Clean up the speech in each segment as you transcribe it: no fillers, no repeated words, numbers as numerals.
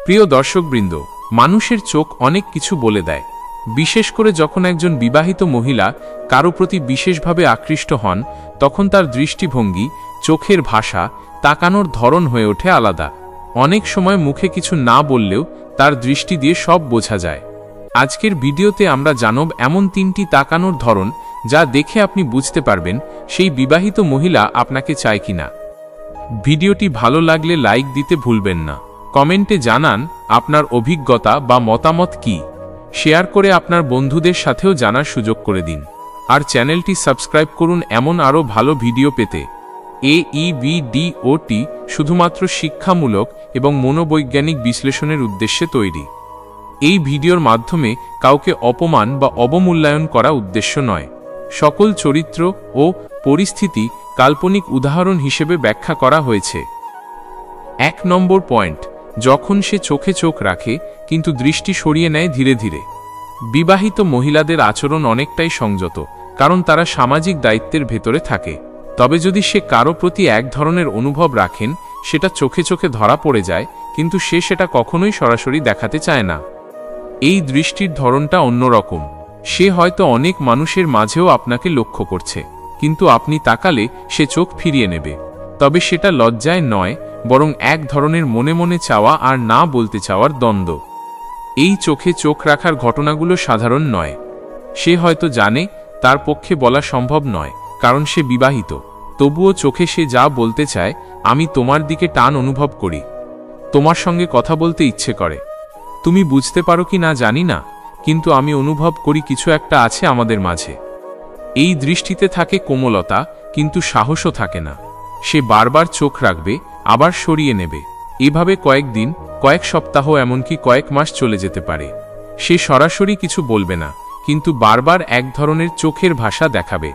প্রিয় দর্শকবৃন্দ, মানুষের চোখ অনেক কিছু বলে দেয়। বিশেষ করে যখন একজন বিবাহিত মহিলা কারো প্রতি বিশেষভাবে আকৃষ্ট হন, তখন তার দৃষ্টিভঙ্গি, চোখের ভাষা, তাকানোর ধরন হয়ে ওঠে আলাদা। অনেক সময় মুখে কিছু না বললেও তার দৃষ্টি দিয়ে সব বোঝা যায়। আজকের ভিডিওতে আমরা জানব এমন 3টি তাকানোর ধরন যা দেখে আপনি বুঝতে পারবেন সেই বিবাহিত মহিলা আপনাকে চায় কিনা। ভিডিওটি ভালো লাগলে লাইক দিতে ভুলবেন না। কমেন্টে জানান আপনার অভিজ্ঞতা বা মতামত কি। শেয়ার করে আপনার বন্ধুদের সাথেও জানার সুযোগ করে দিন। আর চ্যানেলটি সাবস্ক্রাইব করুন এমন আরও ভালো ভিডিও পেতে। AEBDOT শুধুমাত্র শিক্ষামূলক এবং মনোবৈজ্ঞানিক বিশ্লেষণের উদ্দেশ্যে তৈরি। এই ভিডিওর মাধ্যমে কাউকে অপমান বা অবমূল্যায়ন করা উদ্দেশ্য নয়। সকল চরিত্র ও পরিস্থিতি কাল্পনিক উদাহরণ হিসেবে ব্যাখ্যা করা হয়েছে। 1 নম্বর পয়েন্ট, যখন সে চোখে চোখ রাখে কিন্তু দৃষ্টি সরিয়ে নেয় ধীরে ধীরে। বিবাহিত মহিলাদের আচরণ অনেকটাই সংযত, কারণ তারা সামাজিক দায়িত্বের ভেতরে থাকে। তবে যদি সে কারো প্রতি এক ধরনের অনুভব রাখেন, সেটা চোখে চোখে ধরা পড়ে যায়, কিন্তু সে সেটা কখনোই সরাসরি দেখাতে চায় না। এই দৃষ্টির ধরনটা অন্যরকম। সে হয়তো অনেক মানুষের মাঝেও আপনাকে লক্ষ্য করছে, কিন্তু আপনি তাকালে সে চোখ ফিরিয়ে নেবে। তবে সেটা লজ্জায় নয়, বরং এক ধরনের মনে মনে চাওয়া আর না বলতে চাওয়ার দ্বন্দ্ব। এই চোখে চোখ রাখার ঘটনাগুলো সাধারণ নয়। সে হয়তো জানে তার পক্ষে বলা সম্ভব নয়, কারণ সে বিবাহিত। তবুও চোখে সে যা বলতে চায়, আমি তোমার দিকে টান অনুভব করি, তোমার সঙ্গে কথা বলতে ইচ্ছে করে। তুমি বুঝতে পারো কি না জানি না, কিন্তু আমি অনুভব করি কিছু একটা আছে আমাদের মাঝে। এই দৃষ্টিতে থাকে কোমলতা, কিন্তু সাহসও থাকে না। সে বারবার চোখ রাখবে, আবার সরিয়ে নেবে। এভাবে কয়েকদিন, কয়েক সপ্তাহ, এমনকি কয়েক মাস চলে যেতে পারে। সে সরাসরি কিছু বলবে না, কিন্তু বারবার এক ধরনের চোখের ভাষা দেখাবে।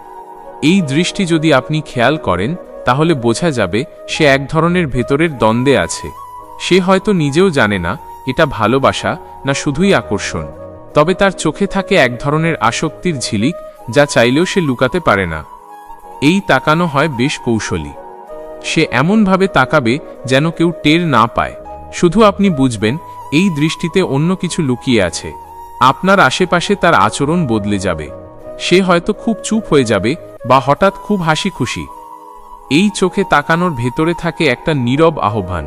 এই দৃষ্টি যদি আপনি খেয়াল করেন, তাহলে বোঝা যাবে সে এক ধরনের ভেতরের দ্বন্দ্বে আছে। সে হয়তো নিজেও জানে না এটা ভালোবাসা না শুধুই আকর্ষণ। তবে তার চোখে থাকে এক ধরনের আসক্তির ঝিলিক, যা চাইলেও সে লুকাতে পারে না। এই তাকানো হয় বেশ কৌশলী। সে এমনভাবে তাকাবে যেন কেউ টের না পায়। শুধু আপনি বুঝবেন এই দৃষ্টিতে অন্য কিছু লুকিয়ে আছে। আপনার আশেপাশে তার আচরণ বদলে যাবে। সে হয়তো খুব চুপ হয়ে যাবে বা হঠাৎ খুব হাসি খুশি। এই চোখে তাকানোর ভেতরে থাকে একটা নীরব আহ্বান।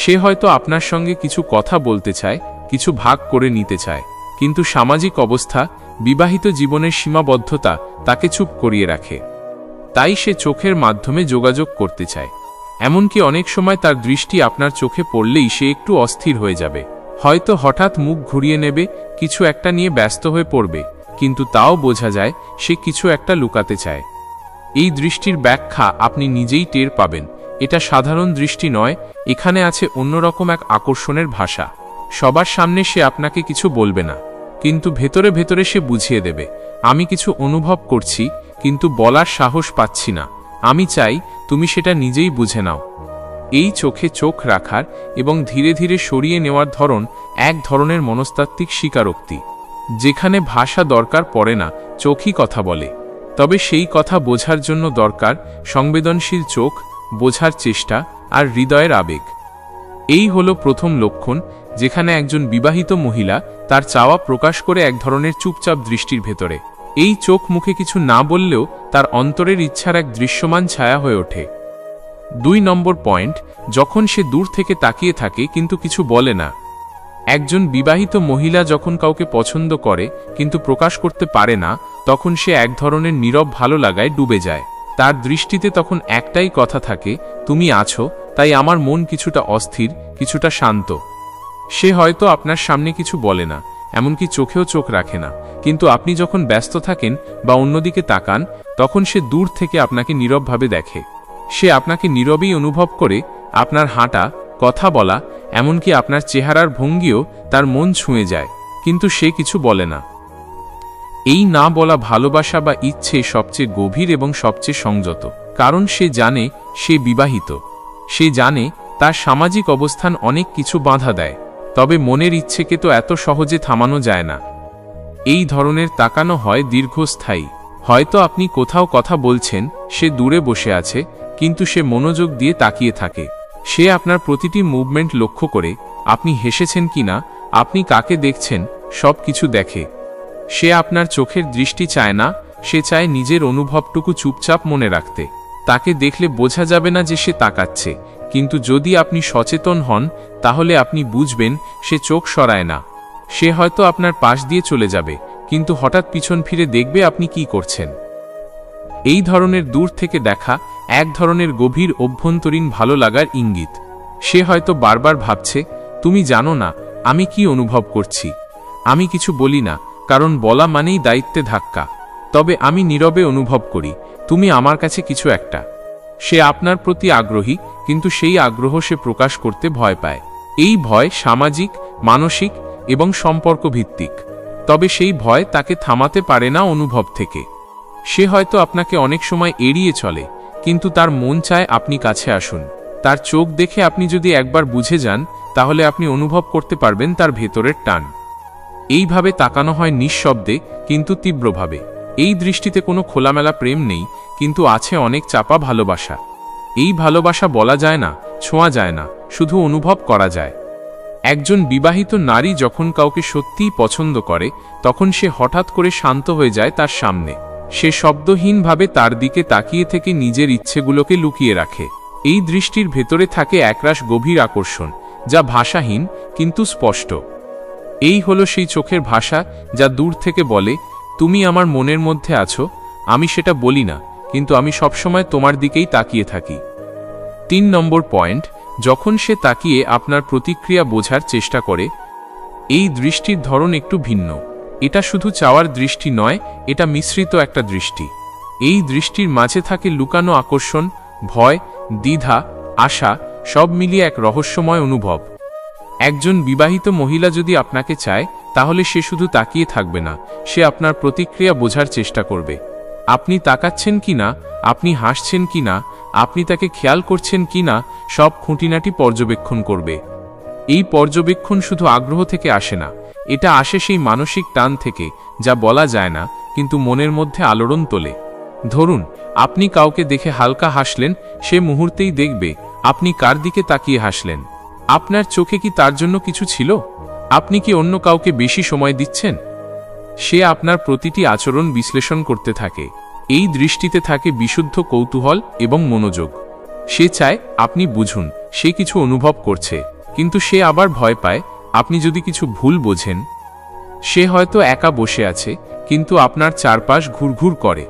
সে হয়তো আপনার সঙ্গে কিছু কথা বলতে চায়, কিছু ভাগ করে নিতে চায়, কিন্তু সামাজিক অবস্থা, বিবাহিত জীবনের সীমাবদ্ধতা তাকে চুপ করিয়ে রাখে। তাই সে চোখের মাধ্যমে যোগাযোগ করতে চায়। এমনকি অনেক সময় তার দৃষ্টি আপনার চোখে পড়লেই সে একটু অস্থির হয়ে যাবে। হয়তো হঠাৎ মুখ ঘুরিয়ে নেবে, কিছু একটা নিয়ে ব্যস্ত হয়ে পড়বে, কিন্তু তাও বোঝা যায় সে কিছু একটা লুকাতে চায়। এই দৃষ্টির ব্যাখ্যা আপনি নিজেই টের পাবেন। এটা সাধারণ দৃষ্টি নয়, এখানে আছে অন্যরকম এক আকর্ষণের ভাষা। সবার সামনে সে আপনাকে কিছু বলবে না, কিন্তু ভেতরে ভেতরে সে বুঝিয়ে দেবে, আমি কিছু অনুভব করছি, কিন্তু বলার সাহস পাচ্ছি না। আমি চাই তুমি সেটা নিজেই বুঝে নাও। এই চোখে চোখ রাখার এবং ধীরে ধীরে সরিয়ে নেওয়ার ধরন এক ধরনের মনস্তাত্ত্বিক স্বীকারোক্তি। যেখানে ভাষা দরকার পড়ে না, চোখই কথা বলে। তবে সেই কথা বোঝার জন্য দরকার সংবেদনশীল চোখ, বোঝার চেষ্টা আর হৃদয়ের আবেগ। এই হলো প্রথম লক্ষণ, যেখানে একজন বিবাহিত মহিলা তার চাওয়া প্রকাশ করে এক ধরনের চুপচাপ দৃষ্টির ভেতরে। এই চোখ মুখে কিছু না বললেও তার অন্তরের ইচ্ছার এক দৃশ্যমান ছায়া হয়ে ওঠে। 2 নম্বর পয়েন্ট, যখন সে দূর থেকে তাকিয়ে থাকে কিন্তু কিছু বলে না। একজন বিবাহিত মহিলা যখন কাউকে পছন্দ করে কিন্তু প্রকাশ করতে পারে না, তখন সে এক ধরনের নীরব ভালো লাগায় ডুবে যায়। তার দৃষ্টিতে তখন একটাই কথা থাকে, তুমি আছো, তাই আমার মন কিছুটা অস্থির, কিছুটা শান্ত। সে হয়তো আপনার সামনে কিছু বলে না, এমনকি চোখেও চোখ রাখে না, কিন্তু আপনি যখন ব্যস্ত থাকেন বা অন্যদিকে তাকান, তখন সে দূর থেকে আপনাকে নীরবভাবে দেখে। সে আপনাকে নীরবেই অনুভব করে, আপনার হাঁটা, কথা বলা, এমনকি আপনার চেহারার ভঙ্গিও তার মন ছুঁয়ে যায়, কিন্তু সে কিছু বলে না। এই না বলা ভালোবাসা বা ইচ্ছে সবচেয়ে গভীর এবং সবচেয়ে সংযত, কারণ সে জানে সে বিবাহিত। সে জানে তার সামাজিক অবস্থান অনেক কিছু বাধা দেয়, তবে মনের ইচ্ছেকে তো এত সহজে থামানো যায় না। এই ধরনের তাকানো হয় দীর্ঘস্থায়ী। হয়তো আপনি কোথাও কথা বলছেন, সে দূরে বসে আছে, কিন্তু সে মনোযোগ দিয়ে তাকিয়ে থাকে। সে আপনার প্রতিটি মুভমেন্ট লক্ষ্য করে, আপনি হেসেছেন কিনা, আপনি কাকে দেখছেন, সব কিছু দেখে। সে আপনার চোখের দৃষ্টি চায় না, সে চায় নিজের অনুভবটুকু চুপচাপ মনে রাখতে। তাকে দেখলে বোঝা যাবে না যে সে তাকাচ্ছে, কিন্তু যদি আপনি সচেতন হন তাহলে আপনি বুঝবেন সে চোখ সরায় না। সে হয়তো আপনার পাশ দিয়ে চলে যাবে, কিন্তু হঠাৎ পিছন ফিরে দেখবে আপনি কি করছেন। এই ধরনের দূর থেকে দেখা এক ধরনের গভীর অভ্যন্তরীণ ভালো লাগার ইঙ্গিত। সে হয়তো বারবার ভাবছে, তুমি জানো না আমি কি অনুভব করছি। আমি কিছু বলি না, কারণ বলা মানেই দায়িত্বে ধাক্কা। তবে আমি নীরবে অনুভব করি তুমি আমার কাছে কিছু একটা। সে আপনার প্রতি আগ্রহী, কিন্তু সেই আগ্রহ সে প্রকাশ করতে ভয় পায়। এই ভয় সামাজিক, মানসিক এবং সম্পর্ক ভিত্তিক। তবে সেই ভয় তাকে থামাতে পারে না অনুভব থেকে। সে হয়তো আপনাকে অনেক সময় এড়িয়ে চলে, কিন্তু তার মন চায় আপনি কাছে আসুন। তার চোখ দেখে আপনি যদি একবার বুঝে যান, তাহলে আপনি অনুভব করতে পারবেন তার ভেতরের টান। এইভাবে তাকানো হয় নিঃশব্দে কিন্তু তীব্রভাবে। এই দৃষ্টিতে কোনো খোলামেলা প্রেম নেই, কিন্তু আছে অনেক চাপা ভালোবাসা। এই ভালোবাসা বলা যায় না, ছোঁয়া যায় না, শুধু অনুভব করা যায়। একজন বিবাহিত নারী যখন কাউকে সত্যিই পছন্দ করে, তখন সে হঠাৎ করে শান্ত হয়ে যায় তার সামনে। সে শব্দহীনভাবে তার দিকে তাকিয়ে থেকে নিজের ইচ্ছেগুলোকে লুকিয়ে রাখে। এই দৃষ্টির ভেতরে থাকে একরাশ গভীর আকর্ষণ, যা ভাষাহীন কিন্তু স্পষ্ট। এই হলো সেই চোখের ভাষা যা দূর থেকে বলে, তুমি আমার মনের মধ্যে আছো। আমি সেটা বলি না, কিন্তু আমি সবসময় তোমার দিকেই তাকিয়ে থাকি। 3 নম্বর পয়েন্ট, যখন সে তাকিয়ে আপনার প্রতিক্রিয়া বোঝার চেষ্টা করে। এই দৃষ্টির ধরন একটু ভিন্ন। এটা শুধু চাওয়ার দৃষ্টি নয়, এটা মিশ্রিত একটা দৃষ্টি। এই দৃষ্টির মাঝে থাকে লুকানো আকর্ষণ, ভয়, দ্বিধা, আশা, সব মিলিয়ে এক রহস্যময় অনুভব। একজন বিবাহিত মহিলা যদি আপনাকে চায়, তাহলে সে শুধু তাকিয়ে থাকবে না, সে আপনার প্রতিক্রিয়া বোঝার চেষ্টা করবে। আপনি তাকাচ্ছেন কিনা, আপনি হাসছেন কিনা, আপনি তাকে খেয়াল করছেন কিনা, সব খুঁটিনাটি পর্যবেক্ষণ করবে। এই পর্যবেক্ষণ শুধু আগ্রহ থেকে আসে না, এটা আসে সেই মানসিক টান থেকে, যা বলা যায় না কিন্তু মনের মধ্যে আলোড়ন তোলে। ধরুন আপনি কাউকে দেখে হালকা হাসলেন, সে মুহূর্তেই দেখবে আপনি কার দিকে তাকিয়ে হাসলেন। আপনার চোখে কি তার জন্য কিছু ছিল? আপনি কি অন্য কাউকে বেশি সময় দিচ্ছেন? সে আপনার প্রতিটি আচরণ বিশ্লেষণ করতে থাকে। এই দৃষ্টিতে থাকে বিশুদ্ধ কৌতূহল এবং মনোযোগ। সে চায় আপনি বুঝুন সে কিছু অনুভব করছে, কিন্তু সে আবার ভয় পায় আপনি যদি কিছু ভুল বোঝেন। সে হয়তো একা বসে আছে, কিন্তু আপনার চারপাশ ঘুরঘুর করে।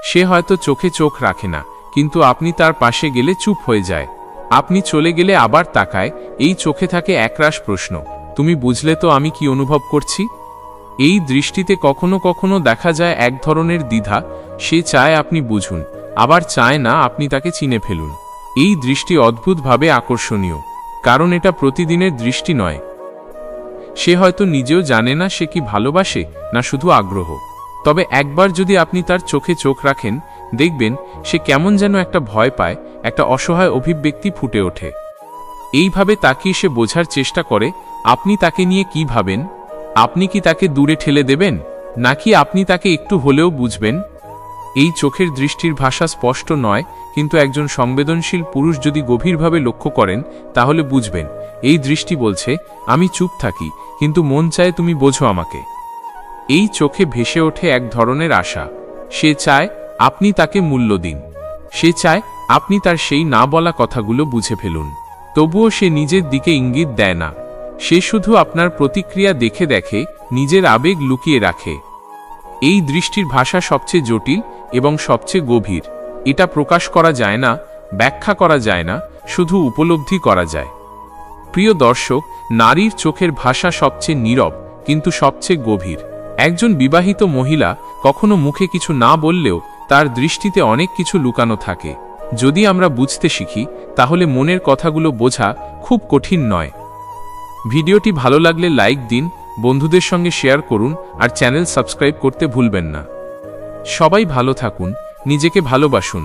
সে হয়তো চোখে চোখ রাখে না, কিন্তু আপনি তার পাশে গেলে চুপ হয়ে যায়। আপনি চলে গেলে আবার তাকায়। এই চোখে থাকে একরাশ প্রশ্ন, তুমি বুঝলে তো আমি কি অনুভব করছি? এই দৃষ্টিতে কখনো কখনো দেখা যায় এক ধরনের দ্বিধা। সে চায় আপনি বুঝুন, আবার চায় না আপনি তাকে চিনে ফেলুন। এই দৃষ্টি অদ্ভুতভাবে আকর্ষণীয়, কারণ এটা প্রতিদিনের দৃষ্টি নয়। সে হয়তো নিজেও জানে না সে কি ভালোবাসে না শুধু আগ্রহ। তবে একবার যদি আপনি তার চোখে চোখ রাখেন, দেখবেন সে কেমন যেন একটা ভয় পায়, একটা অসহায় অভিব্যক্তি ফুটে ওঠে। এইভাবে তাকিয়ে সে বোঝার চেষ্টা করে আপনি তাকে নিয়ে কি ভাবেন। আপনি কি তাকে দূরে ঠেলে দেবেন, নাকি আপনি তাকে একটু হলেও বুঝবেন? এই চোখের দৃষ্টির ভাষা স্পষ্ট নয়, কিন্তু একজন সংবেদনশীল পুরুষ যদি গভীরভাবে লক্ষ্য করেন, তাহলে বুঝবেন এই দৃষ্টি বলছে আমি চুপ থাকি, কিন্তু মন চায় তুমি বোঝো আমাকে। এই চোখে ভেসে ওঠে এক ধরনের আশা। সে চায় আপনি তাকে মূল্য দিন। সে চায় আপনি তার সেই না বলা কথাগুলো বুঝে ফেলুন। তবুও সে নিজের দিকে ইঙ্গিত দেয় না। সে শুধু আপনার প্রতিক্রিয়া দেখে দেখে, নিজের আবেগ লুকিয়ে রাখে। এই দৃষ্টির ভাষা সবচেয়ে জটিল এবং সবচেয়ে গভীর। এটা প্রকাশ করা যায় না, ব্যাখ্যা করা যায় না, শুধু উপলব্ধি করা যায়। প্রিয় দর্শক, নারীর চোখের ভাষা সবচেয়ে নীরব কিন্তু সবচেয়ে গভীর। একজন বিবাহিত মহিলা কখনো মুখে কিছু না বললেও তার দৃষ্টিতে অনেক কিছু লুকানো থাকে। যদি আমরা বুঝতে শিখি, তাহলে মনের কথাগুলো বোঝা খুব কঠিন নয়। ভিডিওটি ভালো লাগলে লাইক দিন, বন্ধুদের সঙ্গে শেয়ার করুন আর চ্যানেল সাবস্ক্রাইব করতে ভুলবেন না। সবাই ভালো থাকুন, নিজেকে ভালোবাসুন।